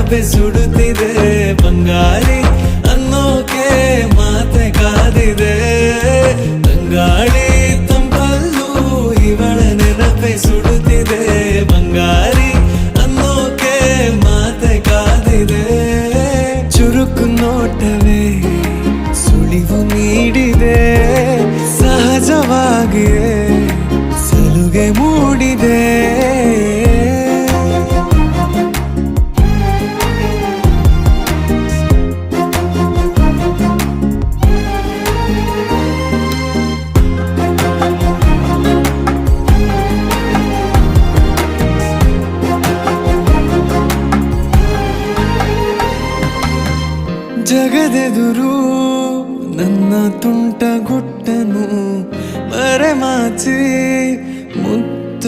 ನೆನಪೆ ಸುಡುತ್ತಿದೆ ಬಂಗಾರಿ ಅನ್ನೋಕೆ ಮಾತೆ ಕಾದಿದೆ ತಂಗಾಳಿ ತಂಪಲ್ಲೂ ಇವಳ ನೆನಪೆ ಸುಡುತ್ತಿದೆ ಬಂಗಾರಿ ಅನ್ನೋಕೆ ಮಾತೆ ಕಾದಿದೆ ಚುರುಕು ನೋಟವೇ ಸುಳಿವು ನೀಡಿದೆ ಸಹಜವಾಗಿಯೇ ಸಲುಗೆ ಮೂಡಿದೆ ಜಗದೆದುರು ನನ್ನ ತುಂಟ ಗುಟ್ಟನು ಮರೆಮಾಚಿ ಮುತ್ತ